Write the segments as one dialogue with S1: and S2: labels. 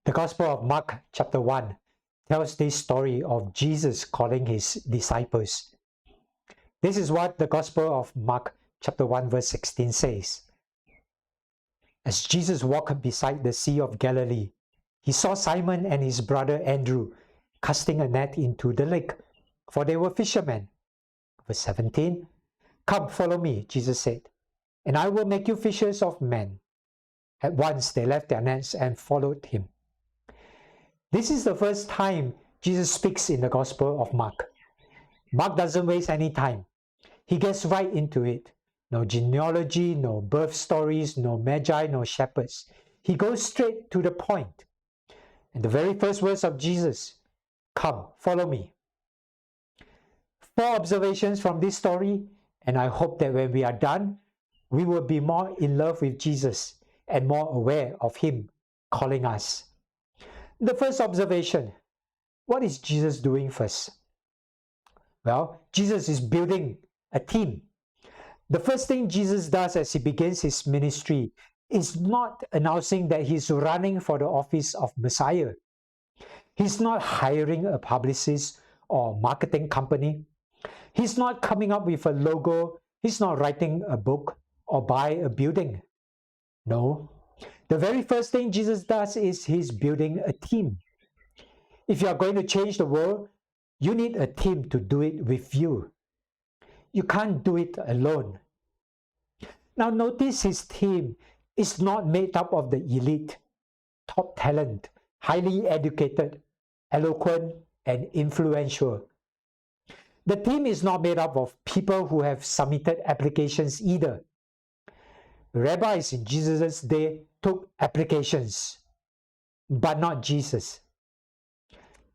S1: The Gospel of Mark chapter 1 tells this story of Jesus calling his disciples. This is what the Gospel of Mark chapter 1 verse 16 says. As Jesus walked beside the Sea of Galilee, he saw Simon and his brother Andrew casting a net into the lake, for they were fishermen. Verse 17, "Come, follow me," Jesus said, "and I will make you fishers of men." At once they left their nets and followed him. This is the first time Jesus speaks in the Gospel of Mark. Mark doesn't waste any time. He gets right into it. No genealogy, no birth stories, no magi, no shepherds. He goes straight to the point. And the very first words of Jesus, "Come, follow me." 4 observations from this story, and I hope that when we are done, we will be more in love with Jesus and more aware of him calling us. The first observation, what is Jesus doing first? Well, Jesus is building a team. The first thing Jesus does as he begins his ministry is not announcing that he's running for the office of Messiah. He's not hiring a publicist or marketing company. He's not coming up with a logo. He's not writing a book or buy a building. No. The very first thing Jesus does is he's building a team. If you are going to change the world, you need a team to do it with you. You can't do it alone. Now notice his team is not made up of the elite, top talent, highly educated, eloquent, and influential. The team is not made up of people who have submitted applications either. Rabbis in Jesus' day took applications, but not Jesus.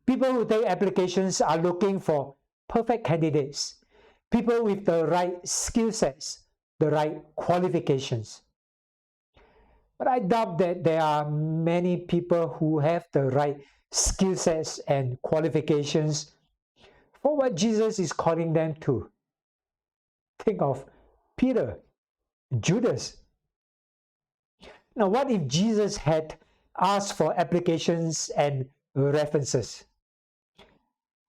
S1: People who take applications are looking for perfect candidates, people with the right skill sets, the right qualifications. But I doubt that there are many people who have the right skill sets and qualifications for what Jesus is calling them to. Think of Peter, Judas. Now, what if Jesus had asked for applications and references?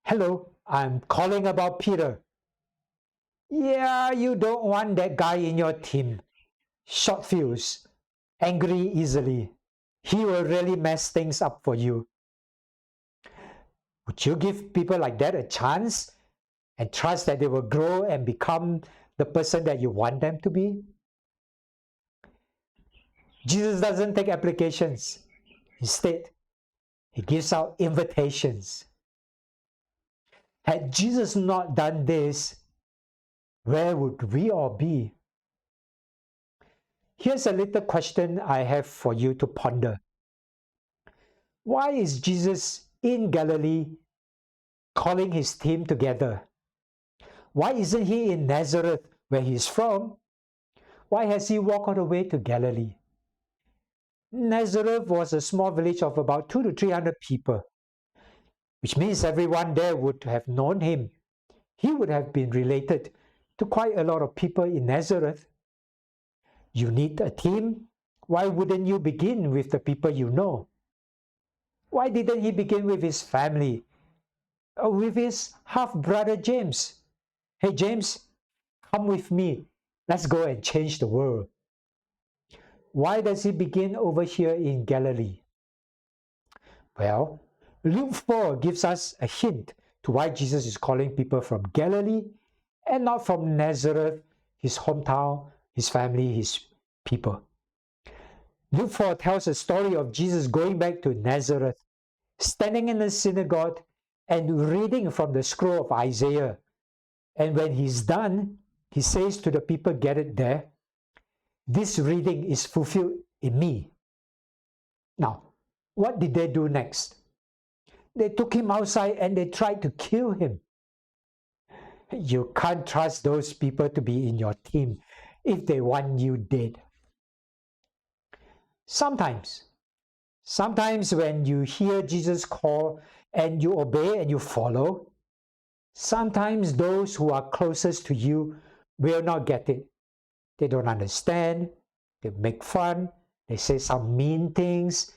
S1: "Hello, I'm calling about Peter." "Yeah, you don't want that guy in your team. Short fuse, angry easily. He will really mess things up for you." Would you give people like that a chance and trust that they will grow and become the person that you want them to be? Jesus doesn't take applications. Instead, he gives out invitations. Had Jesus not done this, where would we all be? Here's a little question I have for you to ponder. Why is Jesus in Galilee calling his team together? Why isn't he in Nazareth, where he's from? Why has he walked all the way to Galilee? Nazareth was a small village of about 200 to 300 people, which means everyone there would have known him. He would have been related to quite a lot of people in Nazareth. You need a team. Why wouldn't you begin with the people you know? Why didn't he begin with his family? Or with his half-brother James? "Hey James, come with me. Let's go and change the world." Why does he begin over here in Galilee? Well, Luke 4 gives us a hint to why Jesus is calling people from Galilee and not from Nazareth, his hometown, his family, his people. Luke 4 tells a story of Jesus going back to Nazareth, standing in the synagogue and reading from the scroll of Isaiah. And when he's done, he says to the people gathered there, "This reading is fulfilled in me." Now, what did they do next? They took him outside and they tried to kill him. You can't trust those people to be in your team if they want you dead. Sometimes when you hear Jesus call and you obey and you follow, sometimes those who are closest to you will not get it. They don't understand, they make fun, they say some mean things,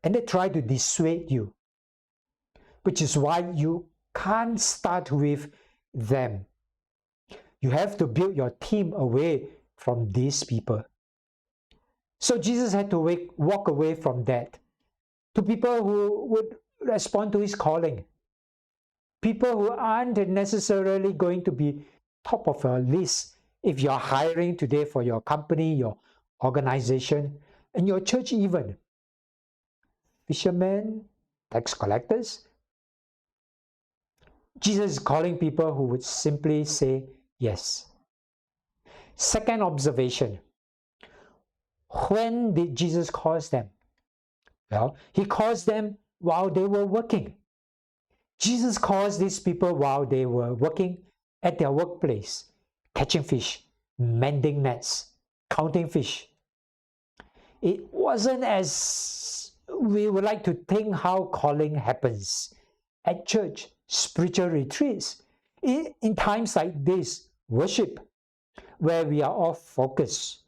S1: and they try to dissuade you, which is why you can't start with them. You have to build your team away from these people. So Jesus had to walk away from that to people who would respond to his calling. People who aren't necessarily going to be top of your list if you're hiring today for your company, your organization, and your church even. Fishermen, tax collectors. Jesus is calling people who would simply say yes. Second observation. When did Jesus call them? Well, he calls them while they were working. Jesus calls these people while they were working at their workplace, catching fish, mending nets, counting fish. It wasn't as we would like to think how calling happens at church, spiritual retreats. In times like this, worship, where we are all focused,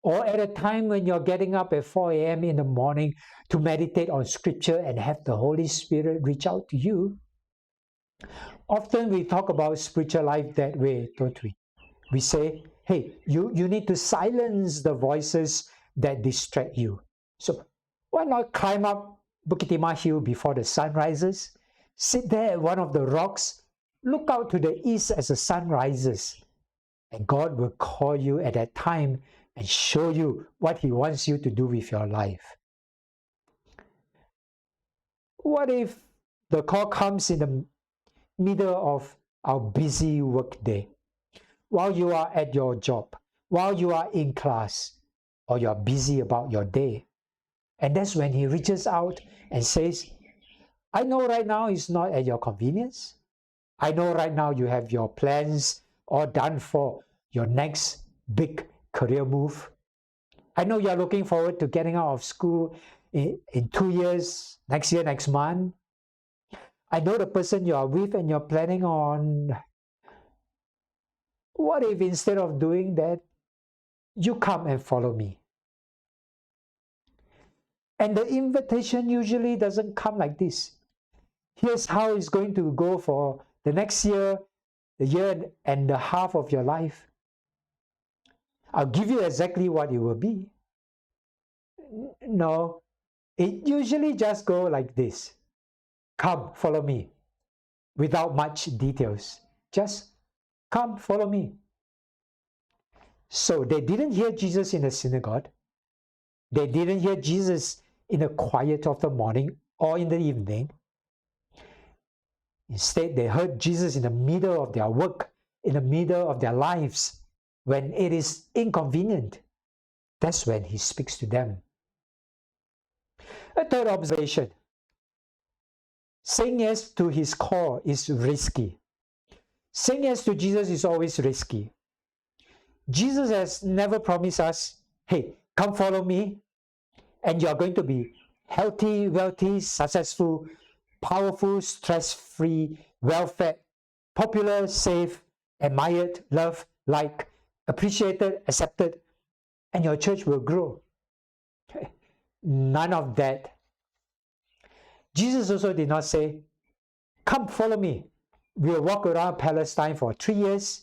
S1: or at a time when you're getting up at 4 a.m. in the morning to meditate on scripture and have the Holy Spirit reach out to you. Often we talk about spiritual life that way, don't we? We say, hey, you need to silence the voices that distract you. So why not climb up Bukit Timah Hill before the sun rises? Sit there at one of the rocks, look out to the east as the sun rises, and God will call you at that time and show you what he wants you to do with your life. What if the call comes in the middle of our busy work day, while you are at your job, while you are in class, or you are busy about your day? And that's when he reaches out and says, I know right now it's not at your convenience. I know right now you have your plans all done for your next big career move. I know you're looking forward to getting out of school in 2 years, next year, next month. I know the person you are with and you're planning on. What if instead of doing that, you come and follow me? And the invitation usually doesn't come like this. Here's how it's going to go for the next year, the year and a half of your life. I'll give you exactly what it will be. No, it usually just go like this. Come, follow me. Without much details. Just come, follow me. So they didn't hear Jesus in the synagogue. They didn't hear Jesus in the quiet of the morning or in the evening. Instead, they heard Jesus in the middle of their work, in the middle of their lives, when it is inconvenient. That's when he speaks to them. A third observation. Saying yes to his call is risky. Saying yes to Jesus is always risky. Jesus has never promised us, hey, come follow me, and you're going to be healthy, wealthy, successful, powerful, stress-free, well-fed, popular, safe, admired, loved, liked, appreciated, accepted, and your church will grow. None of that. Jesus also did not say, come follow me. We'll walk around Palestine for 3 years.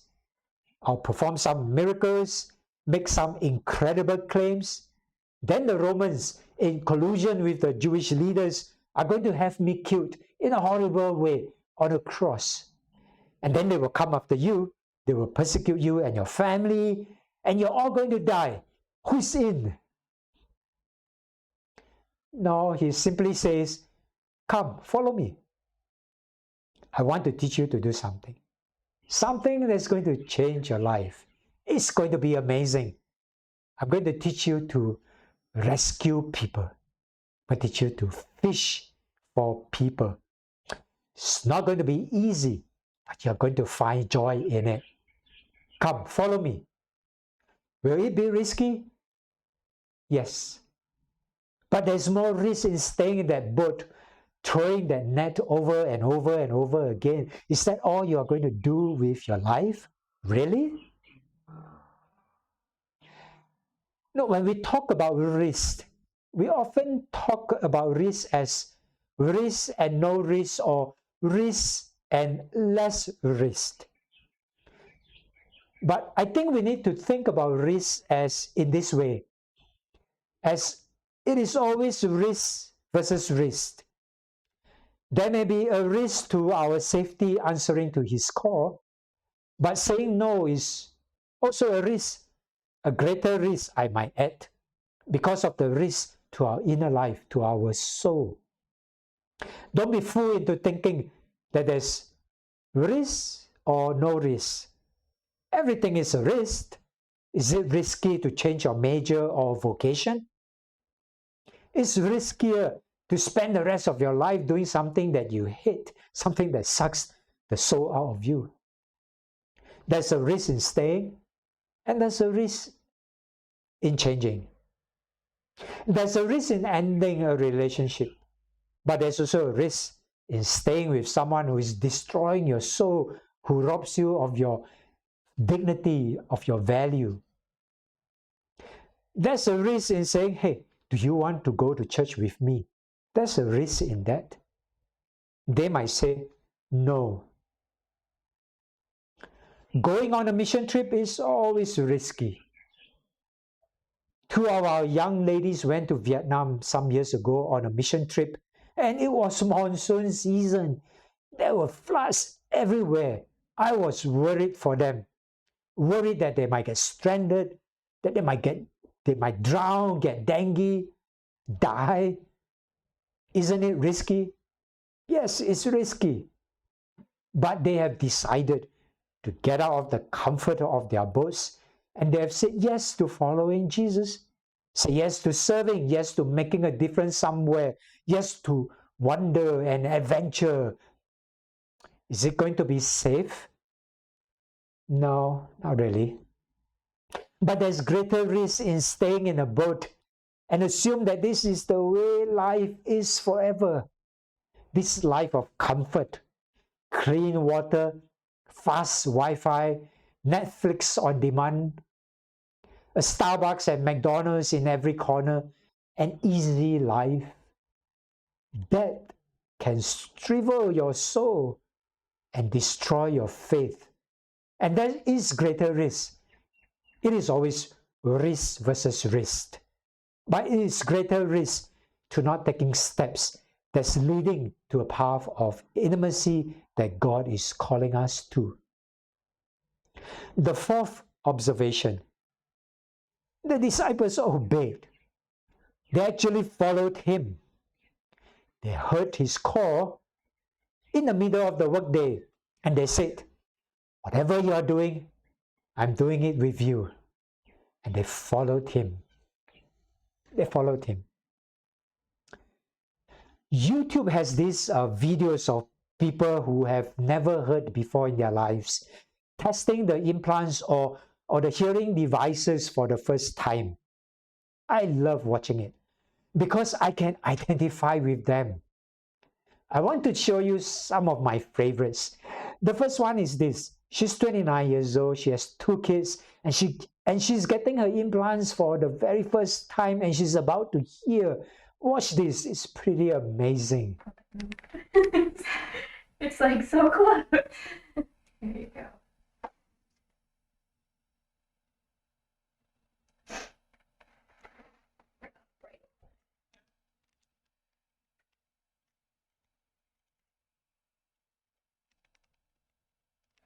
S1: I'll perform some miracles, make some incredible claims. Then the Romans, in collusion with the Jewish leaders, are going to have me killed in a horrible way on a cross. And then they will come after you. They will persecute you and your family, and you're all going to die. Who's in? No, he simply says, come, follow me. I want to teach you to do something. Something that's going to change your life. It's going to be amazing. I'm going to teach you to rescue people. I'm going to teach you to fish for people. It's not going to be easy, but you're going to find joy in it. Come, follow me. Will it be risky? Yes. But there's more risk in staying in that boat, throwing that net over and over and over again. Is that all you are going to do with your life? Really? No, when we talk about risk, we often talk about risk as risk and no risk, or risk and less risk. But I think we need to think about risk as in this way, as it is always risk versus risk. There may be a risk to our safety answering to his call, but saying no is also a risk, a greater risk, I might add, because of the risk to our inner life, to our soul. Don't be fooled into thinking that there's risk or no risk. Everything is a risk. Is it risky to change your major or vocation? It's riskier to spend the rest of your life doing something that you hate, something that sucks the soul out of you. There's a risk in staying, and there's a risk in changing. There's a risk in ending a relationship, but there's also a risk in staying with someone who is destroying your soul, who robs you of your dignity, of your value. There's a risk in saying, hey, do you want to go to church with me? There's a risk in that. They might say, no. Going on a mission trip is always risky. 2 of our young ladies went to Vietnam some years ago on a mission trip, and it was monsoon season. There were floods everywhere. I was worried for them, worried that they might get stranded, that they might drown, get dengue, die. Isn't it risky? Yes, it's risky. But they have decided to get out of the comfort of their boats, and they have said yes to following Jesus. Say yes to serving, yes to making a difference somewhere, yes to wonder and adventure. Is it going to be safe? No, not really. But there's greater risk in staying in a boat and assume that this is the way life is forever. This life of comfort, clean water, fast Wi-Fi, Netflix on demand, a Starbucks and McDonald's in every corner, an easy life. That can shrivel your soul and destroy your faith. And that is greater risk. It is always risk versus risk. But it is greater risk to not taking steps that's leading to a path of intimacy that God is calling us to. The fourth observation, the disciples obeyed. They actually followed him. They heard his call in the middle of the workday, and they said, whatever you are doing, I'm doing it with you. And they followed him. They followed him. YouTube has these videos of people who have never heard before in their lives, testing the implants or the hearing devices for the first time. I love watching it because I can identify with them. I want to show you some of my favorites. The first one is this. She's 29 years old. She has 2 kids, and she's getting her implants for the very first time, and she's about to hear. Watch this. It's pretty amazing.
S2: It's like so close. There you go.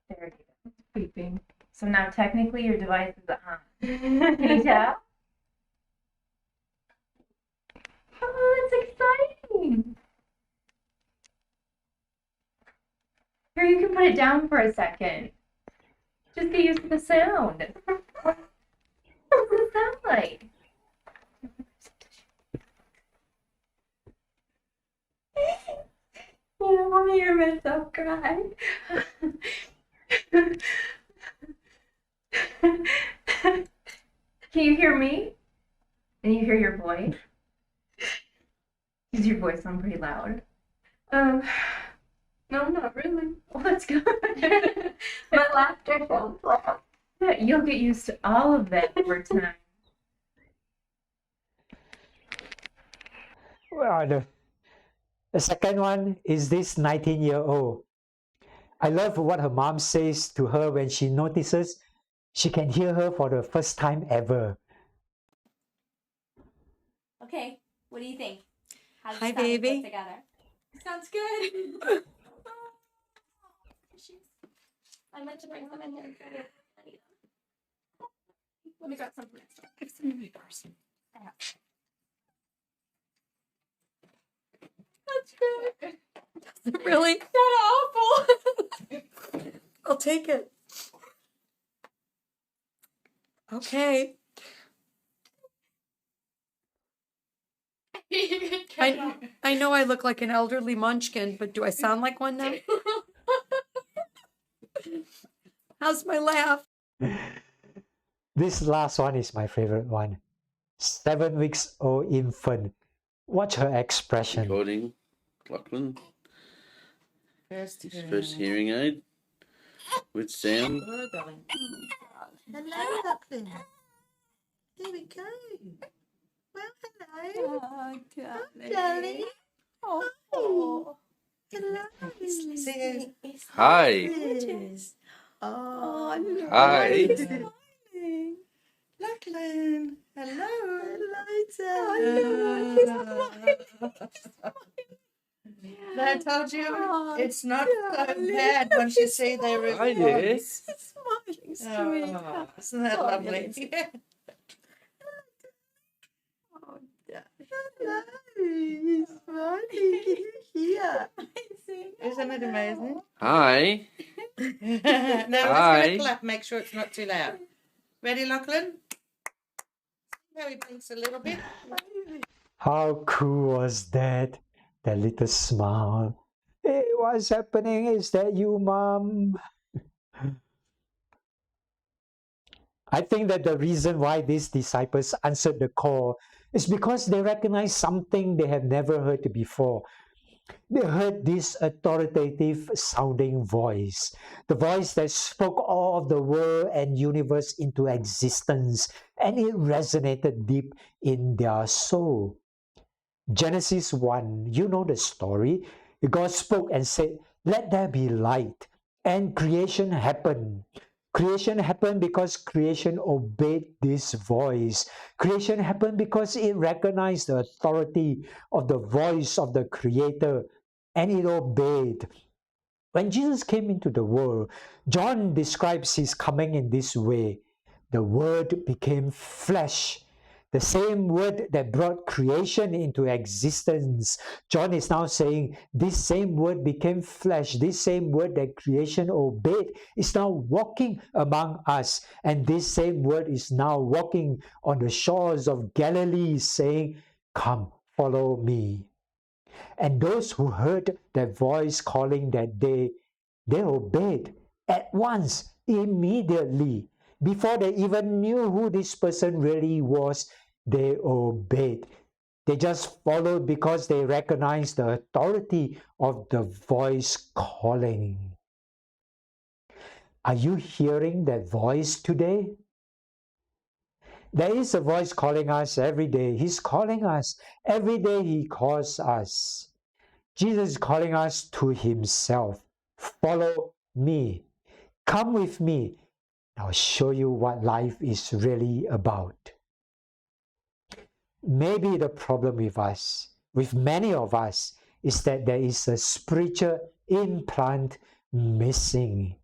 S2: There you go. It's beeping. So now technically your device is on. Can you tell? Oh, that's exciting. Here, you can put it down for a second. Just get used to the sound. What does it sound like? Oh, I want to hear myself cry. Can you hear me? And you hear your voice? Does your voice sound pretty loud?
S3: No, not really.
S2: Well, that's good.
S3: My laughter sounds loud.
S2: Yeah, you'll get used to all of that over time.
S1: Well, the second one is this 19-year-old. I love what her mom says to her when she notices she can hear her for the first time ever.
S4: Okay, what do you think? How does
S5: Hi,
S4: it sound when
S5: baby.
S4: put together? Sounds good. I meant to bring some in here. Let me grab some from next door.
S5: I have some in my purse.
S4: That's good.
S5: Really?
S4: Not awful.
S5: I'll take it. Okay. I know I look like an elderly munchkin, but do I sound like one now? How's my laugh?
S1: This last one is my favorite one. 7 weeks old infant. Watch her expression.
S6: Recording. Lachlan. His first hearing aid with sound.
S5: Hello, Lachlan. Here we go. Well, hello.
S4: Oh,
S5: darling.
S4: Oh.
S5: Hello.
S6: Hi.
S5: Oh,
S6: Hi.
S5: Lachlan. Hello.
S7: I told you it's not so bad once you see their reviews.
S6: Hi there.
S5: Smiling, sweet.
S7: Oh, isn't that lovely?
S5: Oh, darling. Smiling here.
S7: Isn't it amazing?
S6: Hi.
S7: Now let's
S6: Hi.
S7: give a clap. Make sure it's not too loud. Ready, Lachlan? See how he blinks a little bit?
S1: How cool was that? That little smile. Hey, what's happening? Is that you, Mom? I think that the reason why these disciples answered the call is because they recognized something they have never heard before. They heard this authoritative sounding voice, the voice that spoke all of the world and universe into existence, and it resonated deep in their soul. Genesis 1, you know the story. God spoke and said, "Let there be light," and creation happened. Creation happened because creation obeyed this voice. Creation happened because it recognized the authority of the voice of the Creator, and it obeyed. When Jesus came into the world, John describes his coming in this way. The Word became flesh. The same word that brought creation into existence. John is now saying this same word became flesh. This same word that creation obeyed is now walking among us. And this same word is now walking on the shores of Galilee saying, "Come, follow me." And those who heard that voice calling that day, they obeyed at once, immediately. Before they even knew who this person really was, they obeyed. They just followed because they recognized the authority of the voice calling. Are you hearing that voice today? There is a voice calling us every day. He's calling us. Every day he calls us. Jesus is calling us to himself. Follow me. Come with me. I'll show you what life is really about. Maybe the problem with us, with many of us, is that there is a spiritual implant missing.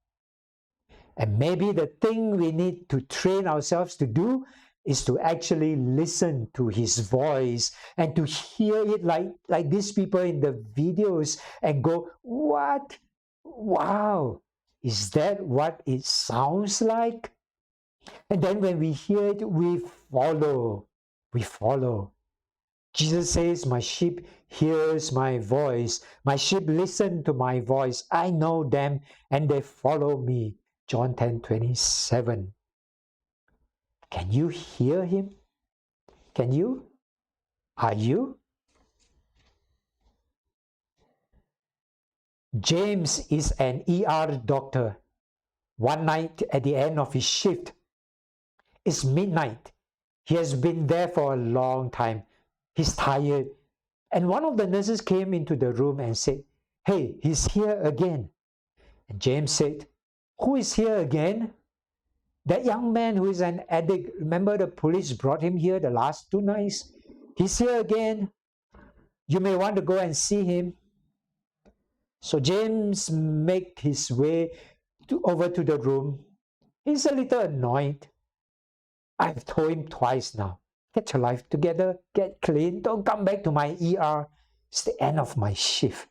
S1: And maybe the thing we need to train ourselves to do is to actually listen to his voice and to hear it like these people in the videos and go, "What? Wow, is that what it sounds like?" And then when we hear it, we follow. We follow. Jesus says, "My sheep hears my voice. My sheep listen to my voice. I know them and they follow me." John 10:27. Can you hear him? Can you? Are you? James is an ER doctor. One night at the end of his shift, it's midnight. He has been there for a long time. He's tired. And one of the nurses came into the room and said, "Hey, he's here again." And James said, "Who is here again?" "That young man who is an addict. Remember the police brought him here the last 2 nights? He's here again. You may want to go and see him." So James made his way over to the room. He's a little annoyed. I've told him twice now, "Get your life together, get clean, don't come back to my ER. It's the end of my shift.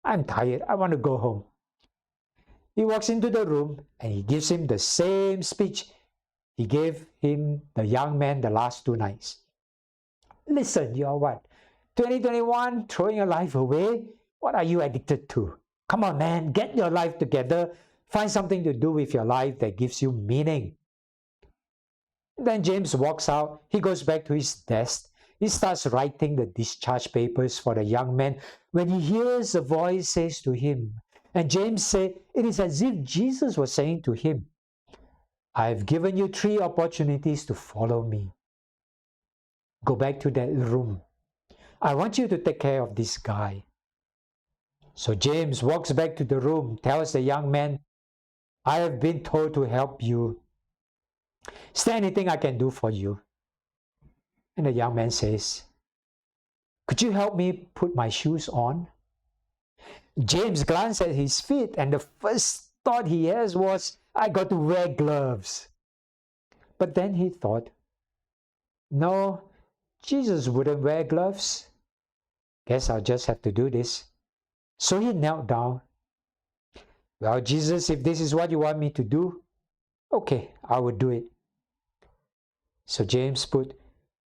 S1: I'm tired, I want to go home." He walks into the room and he gives him the same speech he gave him, the young man, the last 2 nights. "Listen, you're what? 2021, throwing your life away? What are you addicted to? Come on, man, get your life together. Find something to do with your life that gives you meaning." Then James walks out. He goes back to his desk. He starts writing the discharge papers for the young man when he hears a voice says to him, and James said, it is as if Jesus was saying to him, "I've given you 3 opportunities to follow me. Go back to that room. I want you to take care of this guy." So James walks back to the room, tells the young man, "I have been told to help you. Is there anything I can do for you?" And the young man says, "Could you help me put my shoes on?" James glanced at his feet, and the first thought he has was, "I got to wear gloves." But then he thought, "No, Jesus wouldn't wear gloves. Guess I'll just have to do this." So he knelt down. "Well, Jesus, if this is what you want me to do, okay, I will do it." So James put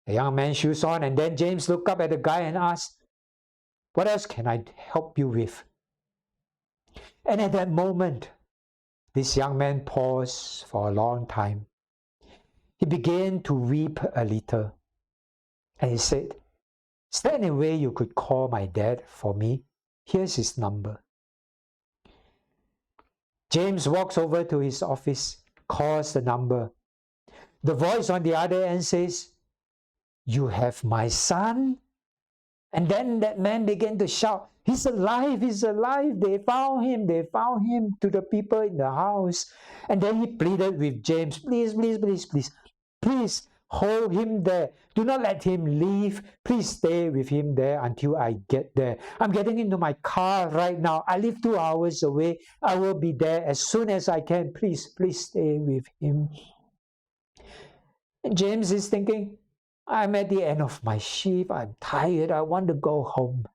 S1: the young man's shoes on, and then James looked up at the guy and asked, "What else can I help you with?" And at that moment, this young man paused for a long time. He began to weep a little. And he said, "Is there any way you could call my dad for me? Here's his number." James walks over to his office, calls the number. The voice on the other end says, "You have my son?" And then that man began to shout, "He's alive, he's alive. They found him," to the people in the house. And then he pleaded with James, "Please, please, please, please, please hold him there. Do not let him leave. Please stay with him there until I get there. I'm getting into my car right now. I live 2 hours away. I will be there as soon as I can. Please, please stay with him." And James is thinking, "I'm at the end of my shift. I'm tired. I want to go home."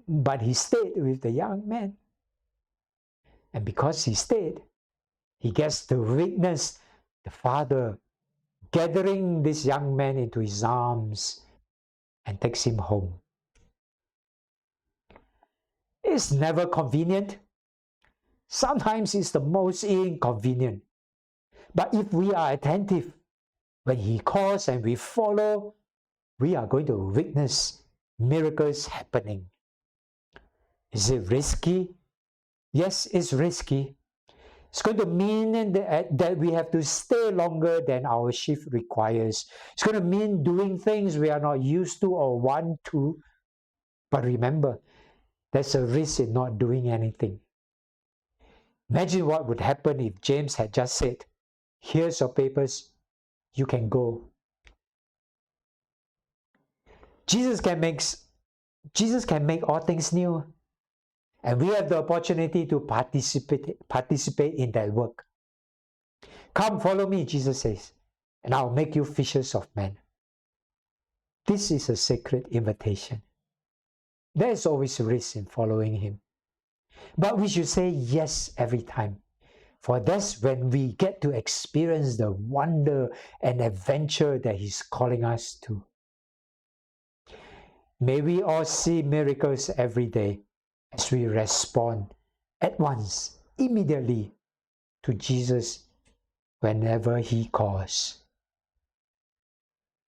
S1: But he stayed with the young man. And because he stayed, he gets to witness the father gathering this young man into his arms and takes him home. It's never convenient. Sometimes it's the most inconvenient. But if we are attentive, when he calls and we follow, we are going to witness miracles happening. Is it risky? Yes, it's risky. It's going to mean that we have to stay longer than our shift requires. It's going to mean doing things we are not used to or want to. But remember, there's a risk in not doing anything. Imagine what would happen if James had just said, "Here's your papers, you can go." Jesus can make all things new. And we have the opportunity to participate in that work. "Come, follow me," Jesus says, "and I'll make you fishers of men." This is a sacred invitation. There is always risk in following him. But we should say yes every time. For that's when we get to experience the wonder and adventure that he's calling us to. May we all see miracles every day as we respond at once, immediately, to Jesus whenever he calls.